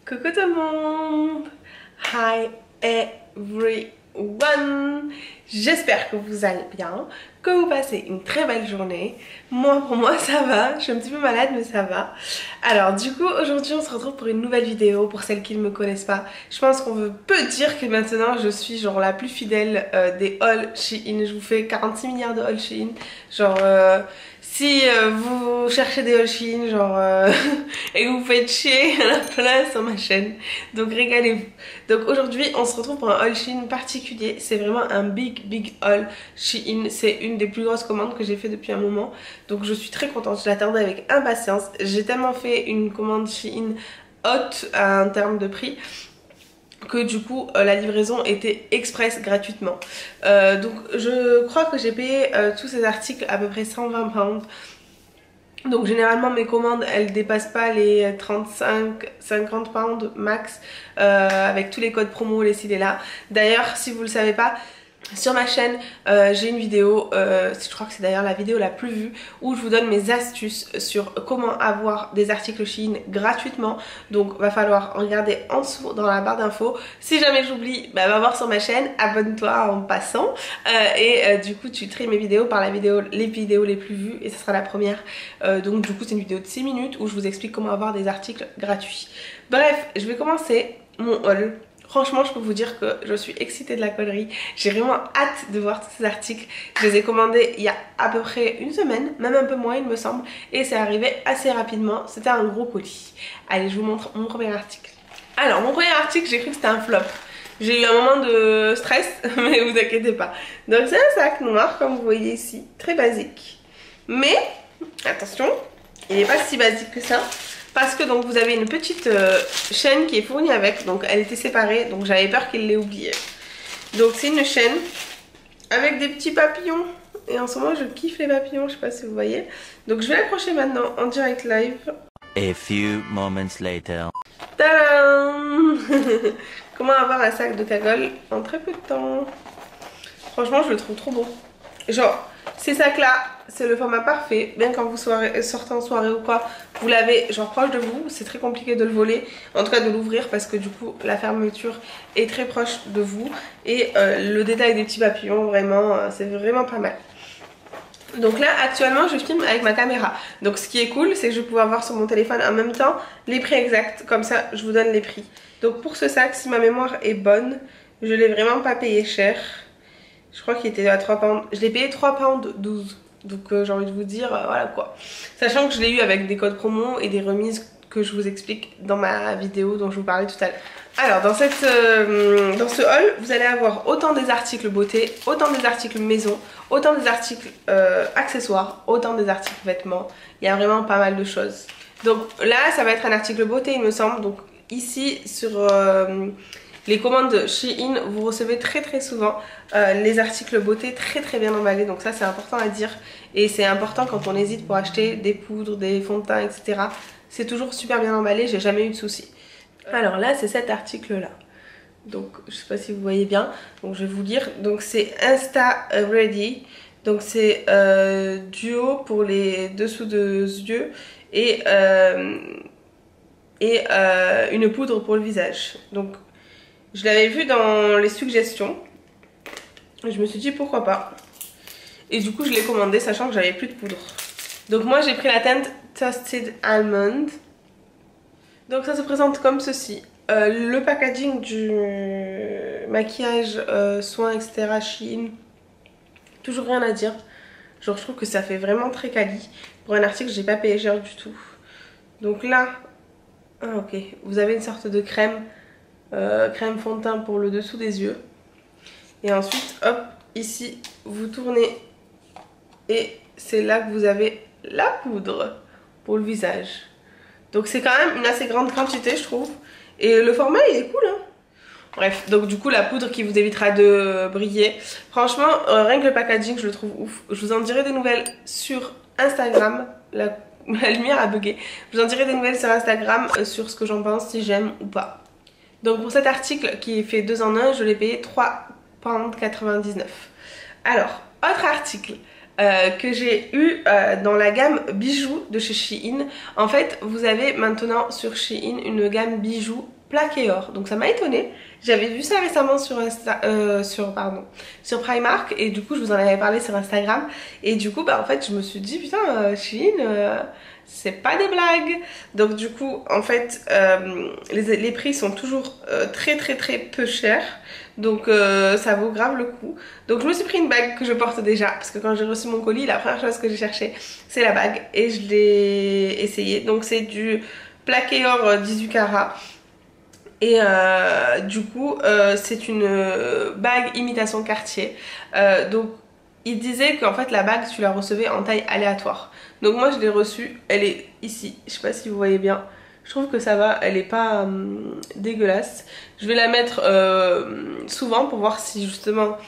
Coucou tout le monde! Hi everyone! J'espère que vous allez bien, que vous passez une très belle journée. Pour moi ça va, je suis un petit peu malade mais ça va. Alors du coup aujourd'hui on se retrouve pour une nouvelle vidéo. Pour celles qui ne me connaissent pas, je pense qu'on peut dire que maintenant je suis genre la plus fidèle des hauls Shein. Je vous fais 46 milliards de hauls Shein. Genre si vous cherchez des hauls Shein genre et que vous faites chier, il y en a plein sur ma chaîne, donc régalez-vous. Donc aujourd'hui on se retrouve pour un haul Shein particulier. C'est vraiment un big haul Shein. C'est une des plus grosses commandes que j'ai fait depuis un moment, donc je suis très contente, je l'attendais avec impatience. J'ai tellement fait une commande Shein haute en termes de prix que du coup la livraison était express gratuitement. Donc je crois que j'ai payé tous ces articles à peu près 120 pounds. Donc généralement mes commandes elles dépassent pas les 35-50 pounds max, avec tous les codes promo, les ci les là. D'ailleurs si vous le savez pas, sur ma chaîne j'ai une vidéo, je crois que c'est d'ailleurs la vidéo la plus vue, où je vous donne mes astuces sur comment avoir des articles Shein gratuitement. Donc va falloir regarder en dessous dans la barre d'infos. Si jamais j'oublie, bah, va voir sur ma chaîne, abonne-toi en passant, et du coup tu tries mes vidéos par les vidéos les plus vues, et ce sera la première. Donc du coup c'est une vidéo de 6 minutes où je vous explique comment avoir des articles gratuits. Bref, je vais commencer mon haul. Franchement je peux vous dire que je suis excitée de la connerie. J'ai vraiment hâte de voir tous ces articles. Je les ai commandés il y a à peu près une semaine, même un peu moins il me semble, et c'est arrivé assez rapidement. C'était un gros colis. Allez, je vous montre mon premier article. Alors mon premier article, j'ai cru que c'était un flop. J'ai eu un moment de stress mais vous inquiétez pas. Donc c'est un sac noir comme vous voyez ici, très basique. Mais attention, il n'est pas si basique que ça. Parce que donc vous avez une petite chaîne qui est fournie avec, donc elle était séparée, donc j'avais peur qu'il l'ait oublié. Donc c'est une chaîne avec des petits papillons, et en ce moment je kiffe les papillons, je sais pas si vous voyez. Donc je vais l'accrocher maintenant en direct live. A few moments later. Tadam. Comment avoir un sac de cagole en très peu de temps. Franchement je le trouve trop beau. Genre ces sacs là, c'est le format parfait. Bien quand vous sortez en soirée ou quoi, vous l'avez genre proche de vous. C'est très compliqué de le voler, en tout cas de l'ouvrir, parce que du coup la fermeture est très proche de vous. Et le détail des petits papillons, vraiment c'est vraiment pas mal. Donc là actuellement je filme avec ma caméra. Donc ce qui est cool, c'est que je vais pouvoir voir sur mon téléphone en même temps les prix exacts. Comme ça je vous donne les prix. Donc pour ce sac, si ma mémoire est bonne, je l'ai vraiment pas payé cher. Je crois qu'il était à 3 pounds. Je l'ai payé 3 pounds 12. Donc j'ai envie de vous dire, voilà quoi. Sachant que je l'ai eu avec des codes promo et des remises que je vous explique dans ma vidéo dont je vous parlais tout à l'heure. Alors dans ce haul, vous allez avoir autant des articles beauté, autant des articles maison, autant des articles accessoires, autant des articles vêtements. Il y a vraiment pas mal de choses. Donc là ça va être un article beauté il me semble. Donc ici sur les commandes Shein, vous recevez très souvent les articles beauté très bien emballés. Donc ça c'est important à dire, et c'est important quand on hésite pour acheter des poudres, des fonds de teint, etc. C'est toujours super bien emballé, j'ai jamais eu de soucis. Alors là c'est cet article là. Donc je sais pas si vous voyez bien, donc je vais vous lire. Donc c'est Insta Ready. Donc c'est duo pour les dessous de yeux et une poudre pour le visage. Donc je l'avais vu dans les suggestions, je me suis dit pourquoi pas, et du coup je l'ai commandé sachant que j'avais plus de poudre. Donc moi j'ai pris la teinte Toasted Almond. Donc ça se présente comme ceci. Le packaging du maquillage, soins etc. Shein, toujours rien à dire. Genre je trouve que ça fait vraiment très quali. Pour un article j'ai pas payé cher du tout. Donc là, ah ok, vous avez une sorte de crème. Crème fond de teint pour le dessous des yeux, et ensuite hop ici vous tournez et c'est là que vous avez la poudre pour le visage. Donc c'est quand même une assez grande quantité je trouve, et le format il est cool hein. Bref, donc du coup la poudre qui vous évitera de briller. Franchement rien que le packaging je le trouve ouf. Je vous en dirai des nouvelles sur Instagram. La lumière a bugué. Je vous en dirai des nouvelles sur Instagram sur ce que j'en pense, si j'aime ou pas. Donc pour cet article qui fait 2 en 1, je l'ai payé 3 £4,99. Alors, autre article que j'ai eu dans la gamme bijoux de chez Shein. En fait, vous avez maintenant sur Shein une gamme bijoux plaqué or. Donc ça m'a étonnée. J'avais vu ça récemment sur Primark et du coup je vous en avais parlé sur Instagram. Et du coup bah en fait je me suis dit putain Shein c'est pas des blagues. Donc du coup en fait les prix sont toujours très peu chers. Donc ça vaut grave le coup. Donc je me suis pris une bague que je porte déjà. Parce que quand j'ai reçu mon colis, la première chose que j'ai cherché c'est la bague. Et je l'ai essayé. Donc c'est du plaqué or 18 carats. Et du coup c'est une bague imitation Cartier. Donc il disait qu'en fait la bague tu la recevais en taille aléatoire. Donc moi je l'ai reçue, elle est ici, je sais pas si vous voyez bien. Je trouve que ça va, elle est pas dégueulasse. Je vais la mettre souvent pour voir si justement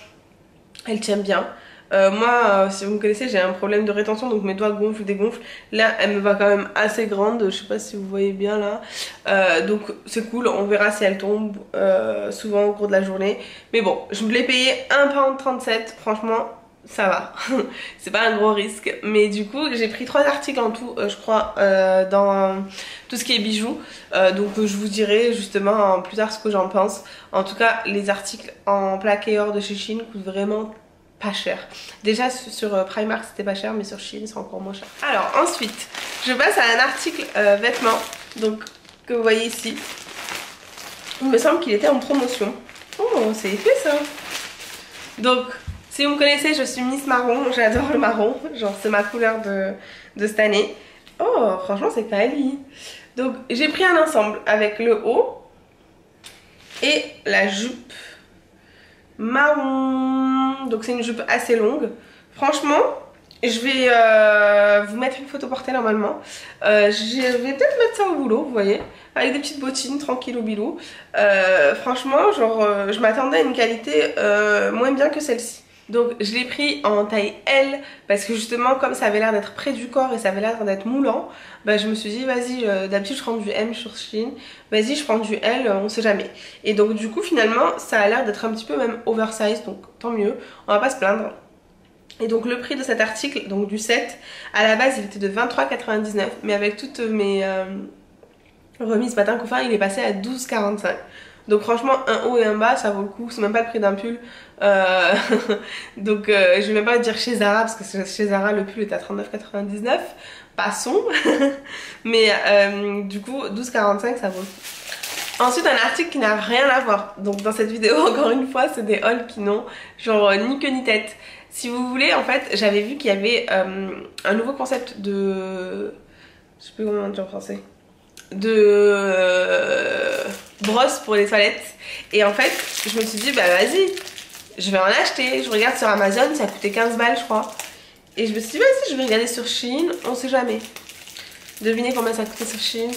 elle tient bien. Moi, si vous me connaissez, j'ai un problème de rétention, donc mes doigts gonflent, dégonflent. Là, elle me va quand même assez grande, je sais pas si vous voyez bien là. Donc c'est cool, on verra si elle tombe souvent au cours de la journée. Mais bon, je me l'ai payé £1,37, franchement, ça va. C'est pas un gros risque. Mais du coup, j'ai pris 3 articles en tout, je crois, dans tout ce qui est bijoux. Donc je vous dirai justement plus tard ce que j'en pense. En tout cas, les articles en plaqué or de chez Shein coûtent vraiment pas cher. Déjà sur Primark c'était pas cher, mais sur Shein c'est encore moins cher. Alors ensuite je passe à un article vêtements, donc que vous voyez ici. Il me semble qu'il était en promotion. Oh c'est épais ça. Donc si vous me connaissez, je suis Miss Marron, j'adore le marron, genre c'est ma couleur de cette année. Oh franchement c'est quali. Donc j'ai pris un ensemble avec le haut et la jupe marron. Donc c'est une jupe assez longue. Franchement je vais vous mettre une photo portée normalement. Je vais peut-être mettre ça au boulot, vous voyez, avec des petites bottines tranquille au bilou. Franchement genre je m'attendais à une qualité moins bien que celle-ci. Donc je l'ai pris en taille L parce que justement comme ça avait l'air d'être près du corps et ça avait l'air d'être moulant, bah je me suis dit vas-y, d'habitude je prends du M sur Shein, vas-y je prends du L, on sait jamais. Et donc du coup finalement ça a l'air d'être un petit peu même oversize, donc tant mieux, on va pas se plaindre. Et donc le prix de cet article, donc du set, à la base il était de 23,99 € mais avec toutes mes remises matin confort il est passé à 12,45 €. Donc franchement un haut et un bas ça vaut le coup, c'est même pas le prix d'un pull. Donc je vais même pas dire chez Zara parce que chez Zara le pull est à 39,99 €. Passons. Mais du coup 12,45 € ça vaut le coup. Ensuite un article qui n'a rien à voir. Donc dans cette vidéo encore une fois c'est des hauls qui n'ont genre ni queue ni tête. Si vous voulez en fait j'avais vu qu'il y avait un nouveau concept de... Je sais plus comment on dit en français. De brosse pour les toilettes. Et en fait je me suis dit bah vas-y je vais en acheter. Je regarde sur Amazon, ça coûtait 15 balles je crois. Et je me suis dit vas-y je vais regarder sur Shein, on sait jamais. Devinez combien ça coûtait sur Shein.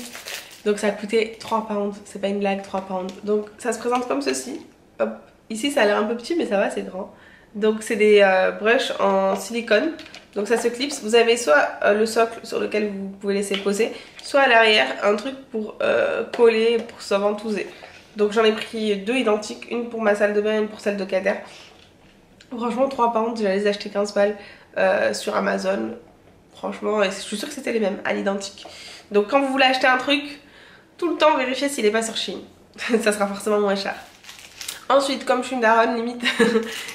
Donc ça a coûté 3 pounds, c'est pas une blague, 3 pounds. Donc ça se présente comme ceci. Hop. Ici ça a l'air un peu petit mais ça va, c'est grand. Donc c'est des brushes en silicone. Donc ça se clipse. Vous avez soit le socle sur lequel vous pouvez laisser poser, soit à l'arrière un truc pour coller, pour se ventouser. Donc j'en ai pris 2 identiques, une pour ma salle de bain et une pour celle de Kader. Franchement 3 pounds, j'allais les acheter 15 balles sur Amazon. Franchement, et je suis sûre que c'était les mêmes, à l'identique. Donc quand vous voulez acheter un truc, tout le temps vérifiez s'il n'est pas sur Shein. Ça sera forcément moins cher. Ensuite, comme je suis une daronne limite,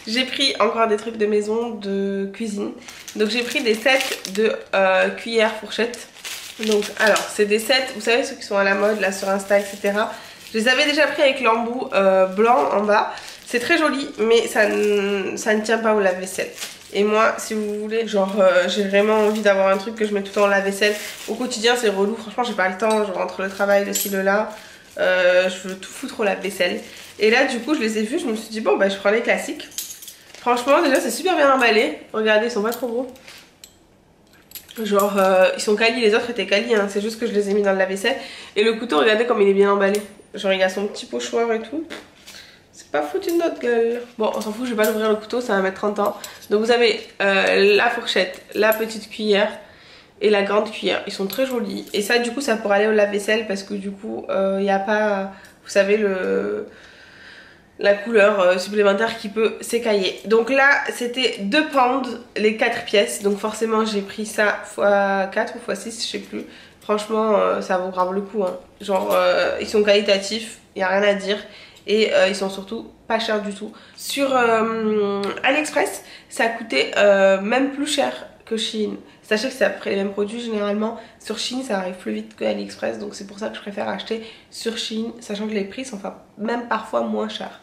j'ai pris encore des trucs de maison, de cuisine. Donc j'ai pris des sets de cuillères, fourchettes. Donc alors, c'est des sets, vous savez ceux qui sont à la mode là sur Insta, etc. Je les avais déjà pris avec l'embout blanc en bas. C'est très joli, mais ça ne tient pas au lave-vaisselle. Et moi, si vous voulez, genre j'ai vraiment envie d'avoir un truc que je mets tout le temps au lave-vaisselle. Au quotidien, c'est relou. Franchement, j'ai pas le temps. Genre entre le travail, le ci, le là. Je veux tout foutre au lave-vaisselle. Et là du coup je les ai vus, je me suis dit bon bah je prends les classiques. Franchement déjà c'est super bien emballé. Regardez, ils sont pas trop gros. Genre ils sont quali, les autres étaient quali hein. C'est juste que je les ai mis dans le lave-vaisselle. Et le couteau, regardez comme il est bien emballé. Genre il a son petit pochoir et tout. C'est pas foutu de notre gueule. Bon on s'en fout, je vais pas l'ouvrir le couteau, ça va mettre 30 ans. Donc vous avez la fourchette, la petite cuillère et la grande cuillère. Ils sont très jolis. Et ça du coup ça pourrait aller au lave-vaisselle parce que du coup il n'y a pas, vous savez la couleur supplémentaire qui peut s'écailler. Donc là c'était 2 pounds les 4 pièces, donc forcément j'ai pris ça x4 ou x6 je sais plus. Franchement ça vaut grave le coup hein. Genre ils sont qualitatifs, il n'y a rien à dire. Et ils sont surtout pas chers du tout. Sur AliExpress ça coûtait même plus cher que Shein. Sachez que c'est à peu près les mêmes produits généralement. Sur Shein ça arrive plus vite que AliExpress, donc c'est pour ça que je préfère acheter sur Shein, sachant que les prix sont même parfois moins chers.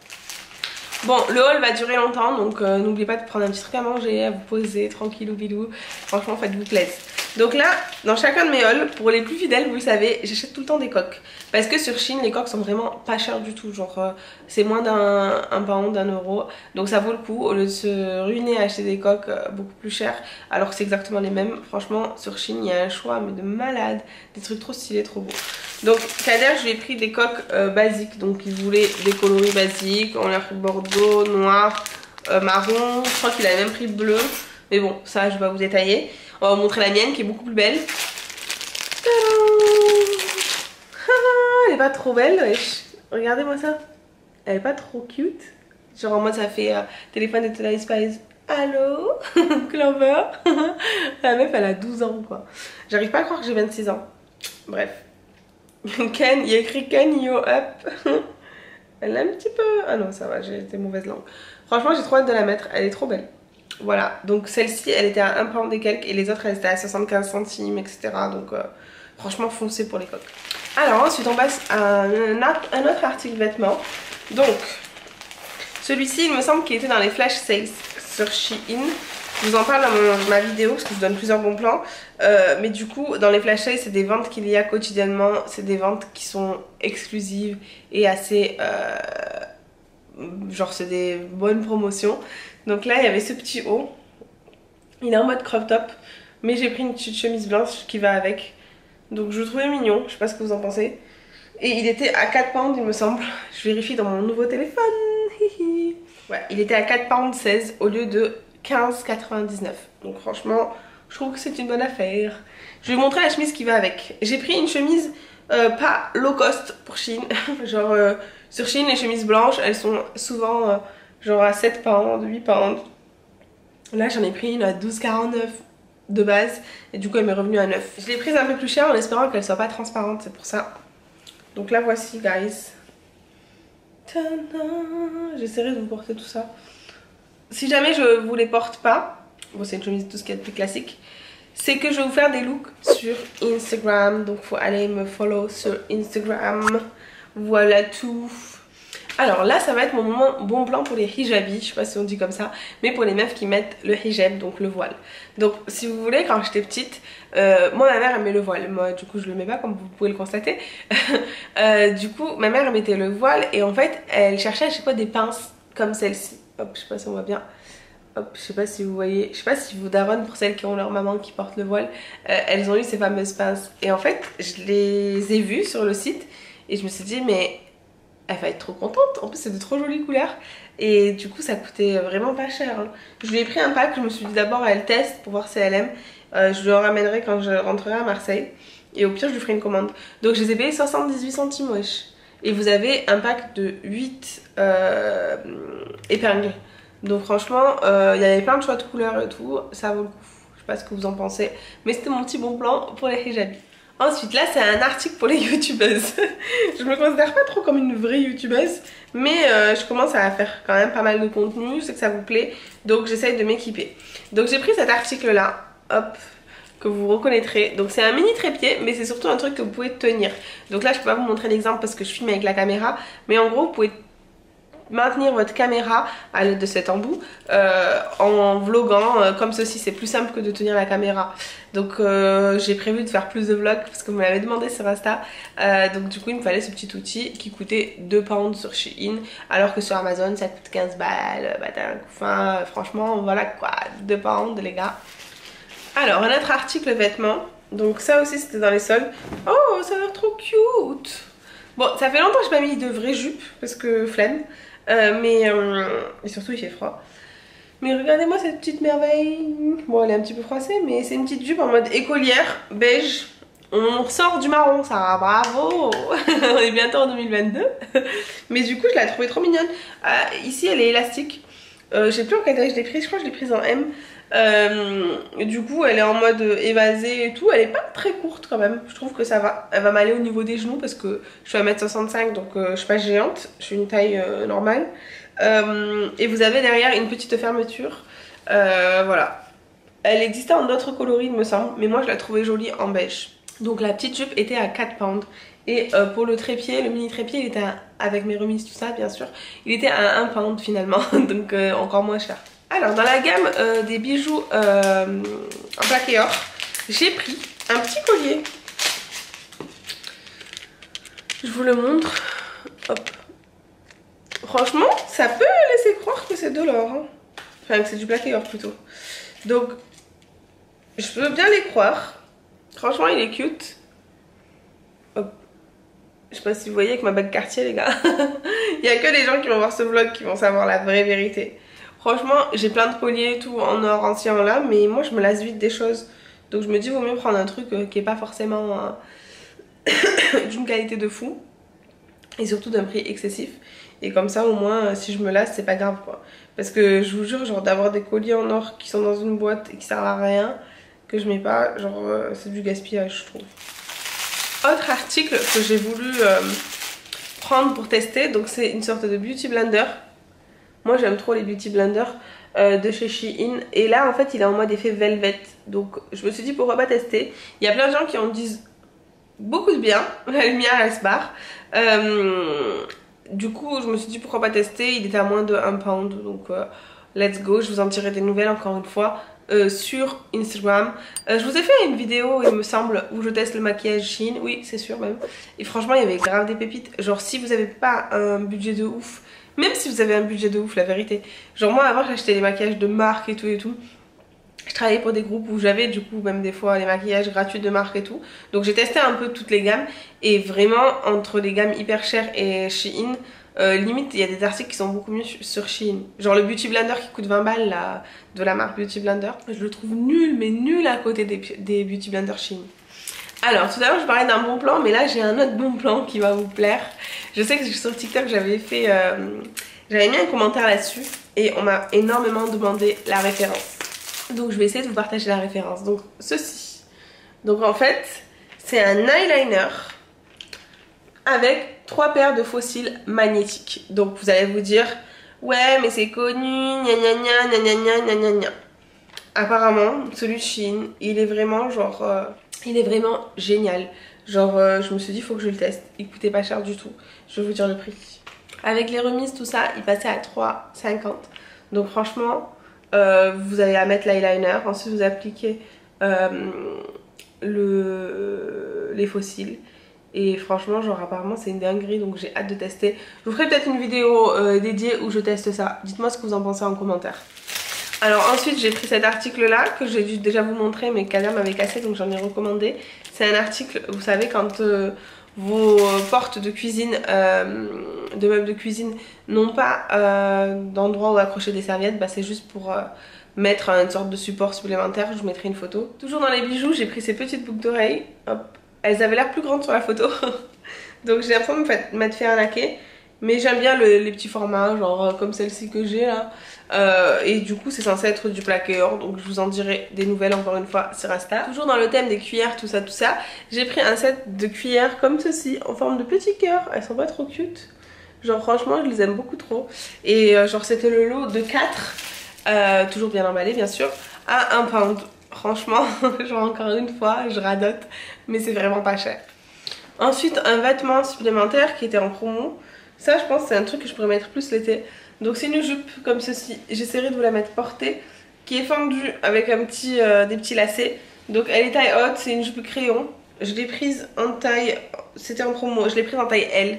Bon, le haul va durer longtemps, donc n'oubliez pas de prendre un petit truc à manger, à vous poser, tranquillou bilou. Franchement, faites-vous plaisir. Donc là, dans chacun de mes hauls, pour les plus fidèles, vous le savez, j'achète tout le temps des coques. Parce que sur Shein, les coques sont vraiment pas chères du tout. Genre, c'est moins d'un pound, d'1 €. Donc ça vaut le coup, au lieu de se ruiner à acheter des coques beaucoup plus chères, alors que c'est exactement les mêmes. Franchement, sur Shein, il y a un choix, mais de malade. Des trucs trop stylés, trop beaux. Donc Kader, je lui ai pris des coques basiques. Donc il voulait des coloris basiques. On a pris bordeaux, noir, marron. Je crois qu'il avait même pris bleu. Mais bon, ça je vais pas vous détailler. On va vous montrer la mienne qui est beaucoup plus belle. Elle est pas trop belle, wesh. Regardez-moi ça. Elle est pas trop cute. Genre en mode ça fait téléphone de Tonight Spice. Allô Clover. La meuf elle a 12 ans quoi. J'arrive pas à croire que j'ai 26 ans. Bref. Ken, il y a écrit Ken You Up. Elle est un petit peu... Ah non ça va, j'ai été mauvaise langue. Franchement j'ai trop hâte de la mettre, elle est trop belle. Voilà, donc celle-ci elle était à 1 pound et quelques et les autres elles étaient à 75 centimes etc. Donc franchement foncez pour les coques. Alors ensuite on passe à un autre article vêtements. Donc celui-ci il me semble qu'il était dans les flash sales sur Shein. Je vous en parle dans ma vidéo parce que je vous donne plusieurs bons plans. Mais du coup dans les flash sales c'est des ventes qu'il y a quotidiennement. C'est des ventes qui sont exclusives et assez... genre c'est des bonnes promotions. Donc là il y avait ce petit haut. Il est en mode crop top. Mais j'ai pris une petite chemise blanche qui va avec. Donc je le trouvais mignon. Je sais pas ce que vous en pensez. Et il était à 4 pounds il me semble. Je vérifie dans mon nouveau téléphone. Ouais, il était à 4 pounds 16 au lieu de 15,99. Donc franchement je trouve que c'est une bonne affaire. Je vais vous montrer la chemise qui va avec. J'ai pris une chemise pas low cost pour Shein. Genre sur Shein les chemises blanches elles sont souvent genre à 7 pounds, 8 pounds. Là j'en ai pris une à 12,49 de base et du coup elle m'est revenue à 9. Je l'ai prise un peu plus cher en espérant qu'elle soit pas transparente, c'est pour ça. Donc la voici guys. J'essaierai de vous porter tout ça. Si jamais je vous les porte pas, bon c'est une chemise tout ce qu'il y a de plus classique, c'est que je vais vous faire des looks sur Instagram. Donc faut aller me follow sur Instagram. Voilà tout. Alors là ça va être mon moment bon plan pour les hijabis, je sais pas si on dit comme ça, mais pour les meufs qui mettent le hijab, donc le voile. Donc si vous voulez, quand j'étais petite, moi ma mère elle met le voile, moi du coup je le mets pas comme vous pouvez le constater. Du coup ma mère elle mettait le voile et en fait elle cherchait à chaque fois des pinces comme celle-ci. Hop, je sais pas si on voit bien. Hop, je sais pas si vous voyez, je sais pas si vous daronnes pour celles qui ont leur maman qui porte le voile, elles ont eu ces fameuses pinces. Et en fait je les ai vues sur le site et je me suis dit mais... elle va être trop contente, en plus c'est de trop jolies couleurs et du coup ça coûtait vraiment pas cher hein. Je lui ai pris un pack, je me suis dit d'abord elle teste pour voir si elle aime. Je lui en ramènerai quand je rentrerai à Marseille et au pire je lui ferai une commande. Donc je les ai payés 78 centimes wesh. Et vous avez un pack de 8 épingles. Donc franchement il y avait plein de choix de couleurs et tout, ça vaut le coup. Je sais pas ce que vous en pensez, mais c'était mon petit bon plan pour les hijabis. Ensuite là c'est un article pour les youtubeuses. Je me considère pas trop comme une vraie youtubeuse, mais je commence à faire quand même pas mal de contenu, je sais que ça vous plaît, donc j'essaye de m'équiper. Donc j'ai pris cet article là, hop, que vous reconnaîtrez. Donc c'est un mini trépied, mais c'est surtout un truc que vous pouvez tenir. Donc là je peux pas vous montrer l'exemple parce que je filme avec la caméra, mais en gros vous pouvez maintenir votre caméra à l'aide de cet embout en vloguant comme ceci. C'est plus simple que de tenir la caméra. Donc j'ai prévu de faire plus de vlogs parce que vous me l'avez demandé sur Insta. Donc du coup il me fallait ce petit outil qui coûtait 2 pounds sur Shein, alors que sur Amazon ça coûte 15 balles. Bah t'as un couffin, franchement voilà quoi, 2 pounds les gars. Alors un autre article vêtements. Donc ça aussi c'était dans les soldes. Oh ça a l'air trop cute. Bon ça fait longtemps que j'ai pas mis de vraies jupes parce que flemme. Et surtout il fait froid. Mais regardez-moi cette petite merveille. Bon elle est un petit peu froissée, mais c'est une petite jupe en mode écolière beige. On sort du marron, Sarah, bravo. On est bientôt en 2022. Mais du coup, je la trouvais trop mignonne. Ici, elle est élastique. Je sais plus en quelle taille je l'ai prise, je crois que je l'ai prise en M. Du coup, elle est en mode évasée et tout. Elle est pas très courte quand même. Je trouve que ça va. Elle va m'aller au niveau des genoux parce que je suis à 1m65, donc je suis pas géante. Je suis une taille normale. Et vous avez derrière une petite fermeture. Voilà. Elle existait en d'autres coloris, il me semble. Mais moi, je la trouvais jolie en beige. Donc la petite jupe était à 4 pounds. Et pour le trépied, le mini trépied, il était avec mes remises, tout ça, bien sûr, il était à 1 pound finalement, donc encore moins cher. Alors, dans la gamme des bijoux en plaqué or, j'ai pris un petit collier. Je vous le montre. Hop. Franchement, ça peut laisser croire que c'est de l'or. Hein. Enfin, que c'est du plaqué or plutôt. Donc, je peux bien les croire. Franchement, il est cute. Hop. Je sais pas si vous voyez avec ma bague Cartier, les gars. Il n'y a que les gens qui vont voir ce vlog qui vont savoir la vraie vérité. Franchement, j'ai plein de colliers et tout en or ancien là, mais moi je me lasse vite des choses. Donc je me dis, vaut mieux prendre un truc qui est pas forcément d'une qualité de fou. Et surtout d'un prix excessif. Et comme ça, au moins, si je me lasse, c'est pas grave quoi. Parce que je vous jure, genre d'avoir des colliers en or qui sont dans une boîte et qui servent à rien, que je mets pas, genre c'est du gaspillage, je trouve. Autre article que j'ai voulu prendre pour tester, donc c'est une sorte de beauty blender. Moi j'aime trop les beauty blenders de chez Shein. Et là en fait il est en mode effet velvet. Donc je me suis dit pourquoi pas tester. Il y a plein de gens qui en disent beaucoup de bien. La lumière elle se barre. Du coup je me suis dit pourquoi pas tester. Il était à moins de 1 pound. Donc let's go. Je vous en dirai des nouvelles encore une fois. Sur Instagram. Je vous ai fait une vidéo, il me semble, où je teste le maquillage Shein. Oui, c'est sûr même. Et franchement, il y avait grave des pépites. Genre, si vous n'avez pas un budget de ouf, même si vous avez un budget de ouf, la vérité. Genre, moi, avant, j'achetais des maquillages de marque et tout et tout. Je travaillais pour des groupes où j'avais du coup même des fois les maquillages gratuits de marque et tout. Donc j'ai testé un peu toutes les gammes. Et vraiment, entre les gammes hyper chères et Shein, limite il y a des articles qui sont beaucoup mieux sur Shein. Genre le Beauty Blender qui coûte 20 balles là, de la marque Beauty Blender, je le trouve nul, mais nul à côté des Beauty Blender Shein. Alors tout à l'heure je parlais d'un bon plan, mais là j'ai un autre bon plan qui va vous plaire. Je sais que sur TikTok j'avais fait j'avais mis un commentaire là-dessus et on m'a énormément demandé la référence. Donc je vais essayer de vous partager la référence. Donc ceci, donc en fait c'est un eyeliner avec 3 paires de faux cils magnétiques. Donc vous allez vous dire, ouais mais c'est connu, gna gna gna gna gna gna gna gna gna. Apparemment celui de Shein, il est vraiment genre, il est vraiment génial. Genre je me suis dit faut que je le teste, il coûtait pas cher du tout. Je vais vous dire le prix. Avec les remises tout ça, il passait à 3,50. Donc franchement, vous allez à mettre l'eyeliner, ensuite vous appliquez les faux cils. Et franchement, genre apparemment c'est une dinguerie, donc j'ai hâte de tester. Je vous ferai peut-être une vidéo dédiée où je teste ça. Dites-moi ce que vous en pensez en commentaire. Alors ensuite j'ai pris cet article là que j'ai dû déjà vous montrer, mais Kader m'avait cassé donc j'en ai recommandé. C'est un article, vous savez, quand vos portes de cuisine, de meubles de cuisine n'ont pas d'endroit où accrocher des serviettes, bah c'est juste pour mettre une sorte de support supplémentaire. Je vous mettrai une photo. Toujours dans les bijoux, j'ai pris ces petites boucles d'oreilles. Hop. Elles avaient l'air plus grandes sur la photo. Donc j'ai l'impression de m'être fait arnaquer. Mais j'aime bien les petits formats, genre comme celle-ci que j'ai là. Et du coup c'est censé être du plaqué or. Donc je vous en dirai des nouvelles encore une fois sur Insta. Toujours dans le thème des cuillères, tout ça. J'ai pris un set de cuillères comme ceci, en forme de petit cœur. Elles sont pas trop cute. Genre franchement je les aime beaucoup trop. Et genre c'était le lot de 4. Toujours bien emballé bien sûr. À 1 pound. Franchement, genre encore une fois, je radote, mais c'est vraiment pas cher. Ensuite, un vêtement supplémentaire qui était en promo. Ça, je pense c'est un truc que je pourrais mettre plus l'été. Donc c'est une jupe comme ceci. J'essaierai de vous la mettre portée, qui est fendue avec des petits lacets. Donc elle est taille haute, c'est une jupe crayon. Je l'ai prise en taille, c'était en promo, je l'ai prise en taille L.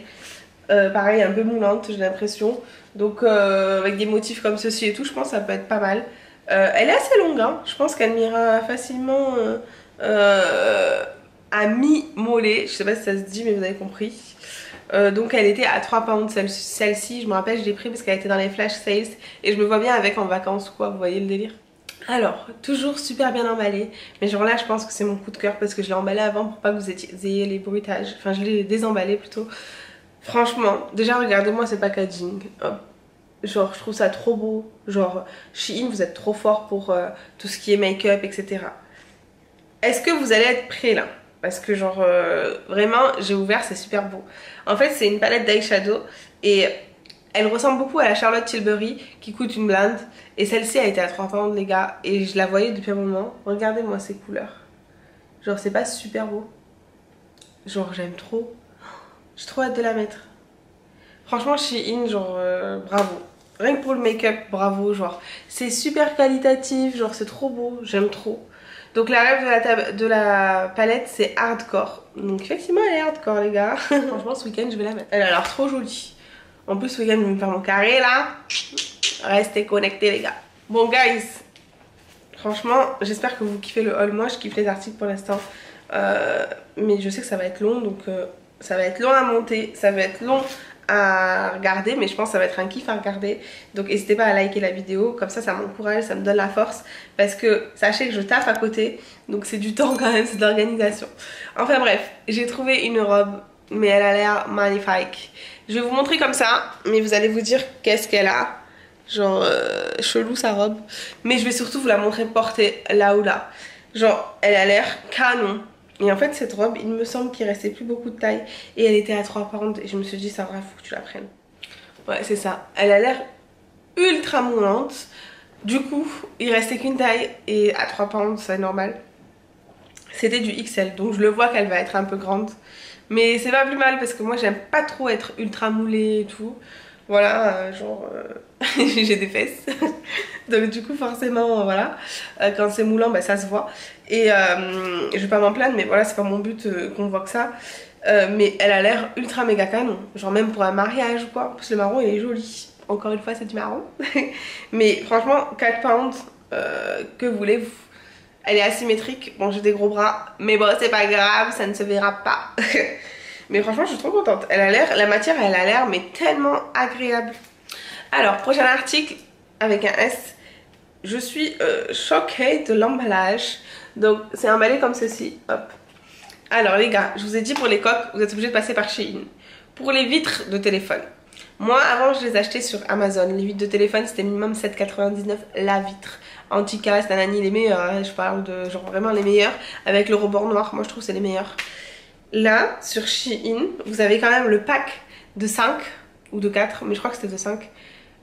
Pareil, un peu moulante, j'ai l'impression. Donc avec des motifs comme ceci et tout, je pense que ça peut être pas mal. Elle est assez longue, hein. Je pense qu'elle m'ira facilement à mi-mollet. Je sais pas si ça se dit, mais vous avez compris. Donc elle était à 3 pounds celle-ci. Je me rappelle, je l'ai pris parce qu'elle était dans les flash sales. Et je me vois bien avec en vacances, quoi. Vous voyez le délire. Alors, toujours super bien emballé, mais genre là je pense que c'est mon coup de cœur parce que je l'ai emballé avant pour pas que vous ayez les bruitages, enfin je l'ai désemballé plutôt. Franchement, déjà regardez-moi ce packaging, hop. Genre je trouve ça trop beau, genre Shein vous êtes trop fort pour tout ce qui est make-up etc. Est-ce que vous allez être prêts là? Parce que genre vraiment j'ai ouvert, c'est super beau. En fait c'est une palette d'eyeshadow et elle ressemble beaucoup à la Charlotte Tilbury qui coûte une blinde. Et celle-ci a été à 3 pounds les gars. Et je la voyais depuis un moment. Regardez-moi ces couleurs. Genre c'est pas super beau. Genre j'aime trop. J'ai trop hâte de la mettre. Franchement Shein genre bravo. Rien que pour le make-up bravo. Genre c'est super qualitatif. Genre c'est trop beau. J'aime trop. Donc la rêve de la palette c'est hardcore. Donc effectivement elle est hardcore les gars. Franchement ce week-end je vais la mettre. Elle a l'air trop jolie. En plus ce week-end je vais me faire mon carré là. Restez connectés les gars. Bon guys, franchement j'espère que vous kiffez le haul. Moi je kiffe les articles pour l'instant. Mais je sais que ça va être long. Donc ça va être long à monter. Ça va être long à regarder. Mais je pense que ça va être un kiff à regarder. Donc n'hésitez pas à liker la vidéo. Comme ça m'encourage, ça me donne la force. Parce que sachez que je taffe à côté. Donc c'est du temps quand même, c'est de l'organisation. Enfin bref, j'ai trouvé une robe. Mais elle a l'air magnifique. Je vais vous montrer comme ça. Mais vous allez vous dire qu'est-ce qu'elle a. Genre chelou sa robe. Mais je vais surtout vous la montrer portée là ou là. Genre elle a l'air canon. Et en fait cette robe il me semble qu'il restait plus beaucoup de taille. Et elle était à 3 pounds. Et je me suis dit ça va, faut que tu la prennes. Ouais c'est ça. Elle a l'air ultra moulante. Du coup il restait qu'une taille. Et à 3 pounds c'est normal. C'était du XL. Donc je le vois qu'elle va être un peu grande. Mais c'est pas plus mal parce que moi j'aime pas trop être ultra moulée et tout. Voilà, genre j'ai des fesses. Donc du coup forcément voilà, quand c'est moulant bah, ça se voit. Et je vais pas m'en plaindre mais voilà c'est pas mon but qu'on voit que ça. Mais elle a l'air ultra méga canon. Genre même pour un mariage ou quoi. En plus le marron il est joli. Encore une fois c'est du marron. Mais franchement 4 pounds, que voulez-vous? Elle est asymétrique, bon j'ai des gros bras, mais bon c'est pas grave, ça ne se verra pas. Mais franchement je suis trop contente, elle a l'air, la matière elle a l'air mais tellement agréable. Alors prochain article avec un S, je suis choquée de l'emballage. Donc c'est emballé comme ceci, hop. Alors les gars, je vous ai dit pour les coques, vous êtes obligés de passer par Shein. Pour les vitres de téléphone, moi avant je les achetais sur Amazon, les vitres de téléphone c'était minimum 7,99 la vitre. Anti-casse, nanani, les meilleurs, hein, je parle de genre vraiment les meilleurs, avec le rebord noir, moi je trouve c'est les meilleurs. Là, sur Shein, vous avez quand même le pack de 5 ou de 4, mais je crois que c'était de 5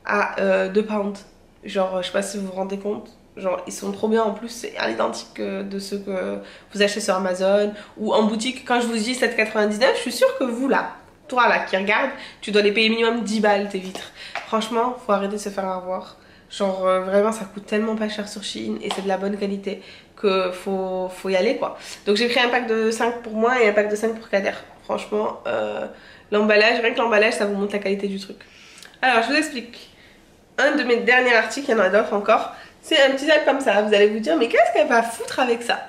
à 2 pounds. Genre, je sais pas si vous vous rendez compte, genre ils sont trop bien en plus, c'est à l'identique de ceux que vous achetez sur Amazon ou en boutique. Quand je vous dis 7,99, je suis sûre que vous là, toi là qui regarde, tu dois les payer minimum 10 balles tes vitres. Franchement, faut arrêter de se faire avoir. Genre vraiment ça coûte tellement pas cher sur Shein et c'est de la bonne qualité que faut y aller quoi. Donc j'ai pris un pack de 5 pour moi et un pack de 5 pour Kader. Franchement l'emballage, rien que l'emballage ça vous montre la qualité du truc. Alors je vous explique. Un de mes derniers articles, il y en a d'autres encore. C'est un petit sac comme ça, vous allez vous dire mais qu'est-ce qu'elle va foutre avec ça?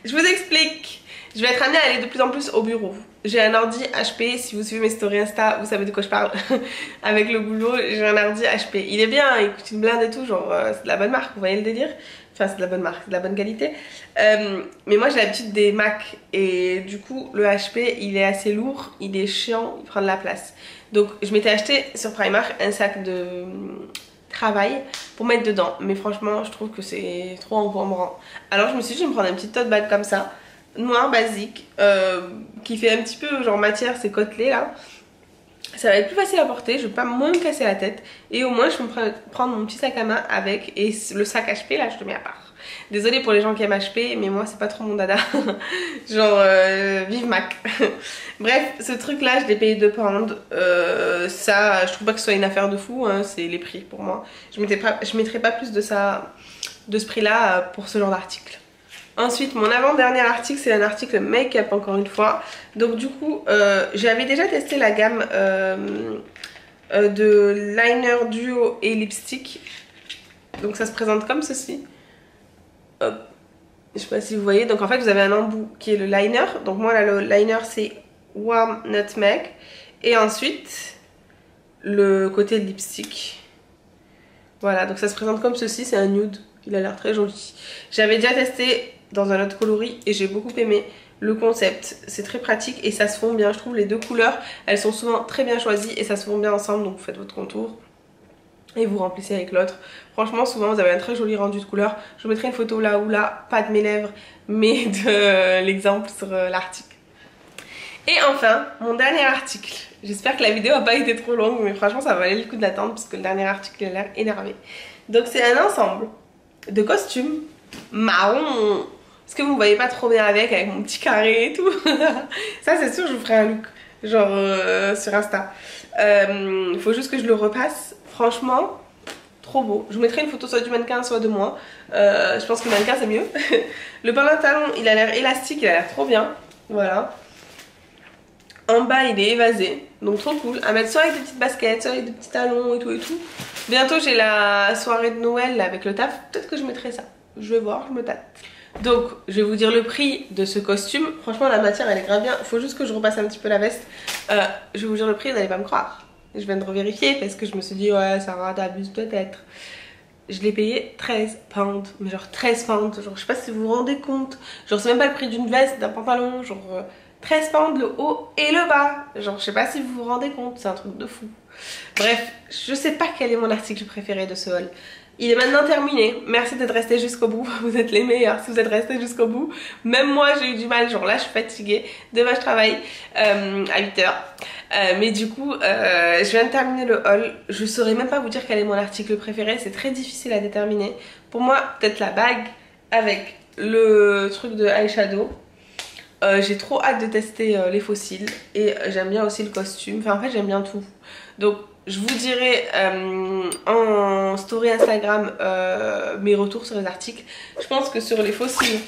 Je vous explique. Je vais être amenée à aller de plus en plus au bureau. J'ai un ordi HP, si vous suivez mes stories Insta, vous savez de quoi je parle. Avec le boulot, j'ai un ordi HP. Il est bien, il coûte une blinde et tout, genre c'est de la bonne marque, vous voyez le délire? Enfin c'est de la bonne marque, c'est de la bonne qualité. Mais moi j'ai l'habitude des Mac et du coup le HP il est assez lourd, il est chiant, il prend de la place. Donc je m'étais acheté sur Primark un sac de travail pour mettre dedans. Mais franchement je trouve que c'est trop encombrant. Alors je me suis dit je vais me prendre un petit tote bag comme ça. Noir basique qui fait un petit peu genre matière, c'est côtelé là, ça va être plus facile à porter, je vais pas moins me casser la tête et au moins je peux me prendre mon petit sac à main avec. Et le sac HP là je le mets à part. Désolée pour les gens qui aiment HP mais moi c'est pas trop mon dada. Genre vive Mac. Bref ce truc là je l'ai payé 2 pounds. Ça je trouve pas que ce soit une affaire de fou hein, c'est les prix pour moi. Je mettrais pas plus de ça, de ce prix là pour ce genre d'article. Ensuite, mon avant-dernier article, c'est un article make-up encore une fois. Donc du coup, j'avais déjà testé la gamme de liner duo et lipstick. Donc ça se présente comme ceci. Hop. Je sais pas si vous voyez. Donc en fait, vous avez un embout qui est le liner. Donc moi, là, le liner, c'est Warm Nutmeg. Et ensuite, le côté lipstick. Voilà, donc ça se présente comme ceci. C'est un nude. Il a l'air très joli. J'avais déjà testé dans un autre coloris et j'ai beaucoup aimé le concept. C'est très pratique et ça se fond bien. Je trouve les deux couleurs, elles sont souvent très bien choisies et ça se fond bien ensemble. Donc vous faites votre contour et vous remplissez avec l'autre. Franchement, souvent vous avez un très joli rendu de couleur. Je vous mettrai une photo là ou là, pas de mes lèvres, mais de l'exemple sur l'article. Et enfin, mon dernier article. J'espère que la vidéo n'a pas été trop longue, mais franchement ça valait le coup d'attendre parce que le dernier article il a l'air énervé. Donc c'est un ensemble de costumes marron. Parce que vous me voyez pas trop bien avec mon petit carré et tout. Ça c'est sûr je vous ferai un look genre sur Insta. Faut juste que je le repasse. Franchement trop beau. Je vous mettrai une photo soit du mannequin soit de moi. Je pense que le mannequin c'est mieux. Le pantalon il a l'air élastique, il a l'air trop bien. Voilà. En bas il est évasé, donc trop cool à mettre soit avec des petites baskets, soit avec des petits talons et tout et tout. Bientôt j'ai la soirée de Noël avec le taf, peut-être que je mettrai ça. Je vais voir, je me tâte. Donc je vais vous dire le prix de ce costume. Franchement la matière elle est grave bien, faut juste que je repasse un petit peu la veste. Je vais vous dire le prix, vous n'allez pas me croire. Je viens de revérifier parce que je me suis dit ouais Sarah t'abuses peut-être. Je l'ai payé 13 pounds, mais genre 13 pounds, genre je sais pas si vous vous rendez compte. Genre c'est même pas le prix d'une veste, d'un pantalon, genre 13 pounds le haut et le bas. Genre je sais pas si vous vous rendez compte, c'est un truc de fou. Bref, je sais pas quel est mon article préféré de ce haul. Il est maintenant terminé, merci d'être resté jusqu'au bout, vous êtes les meilleurs si vous êtes restés jusqu'au bout. Même moi j'ai eu du mal, genre là je suis fatiguée, demain je travaille à 8h. Mais du coup je viens de terminer le haul, je saurais même pas vous dire quel est mon article préféré, c'est très difficile à déterminer. Pour moi peut-être la bague avec le truc de eyeshadow. J'ai trop hâte de tester les fossiles et j'aime bien aussi le costume, enfin en fait j'aime bien tout. Donc je vous dirai en story Instagram mes retours sur les articles. Je pense que sur les fossiles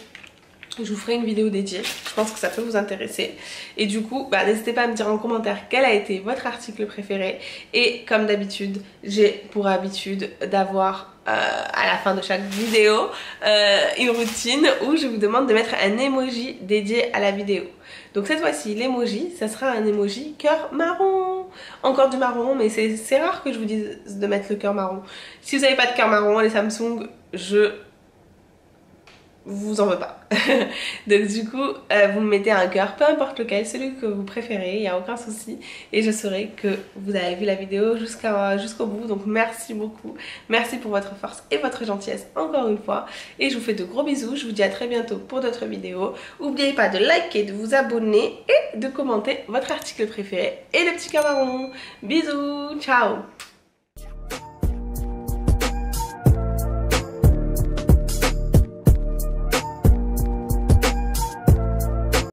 je vous ferai une vidéo dédiée, je pense que ça peut vous intéresser. Et du coup, n'hésitez pas à me dire en commentaire quel a été votre article préféré. Et comme d'habitude, j'ai pour habitude d'avoir à la fin de chaque vidéo une routine où je vous demande de mettre un emoji dédié à la vidéo. Donc cette fois-ci, l'emoji, ça sera un emoji cœur marron. Encore du marron, mais c'est rare que je vous dise de mettre le cœur marron. Si vous n'avez pas de cœur marron, les Samsung, je vous en veux pas. Donc du coup vous me mettez un cœur, peu importe lequel, celui que vous préférez, il n'y a aucun souci. Et je saurai que vous avez vu la vidéo jusqu'au bout. Donc merci beaucoup, merci pour votre force et votre gentillesse encore une fois. Et je vous fais de gros bisous, je vous dis à très bientôt pour d'autres vidéos. N'oubliez pas de liker, de vous abonner et de commenter votre article préféré et le petit cœur marron. Bisous, ciao.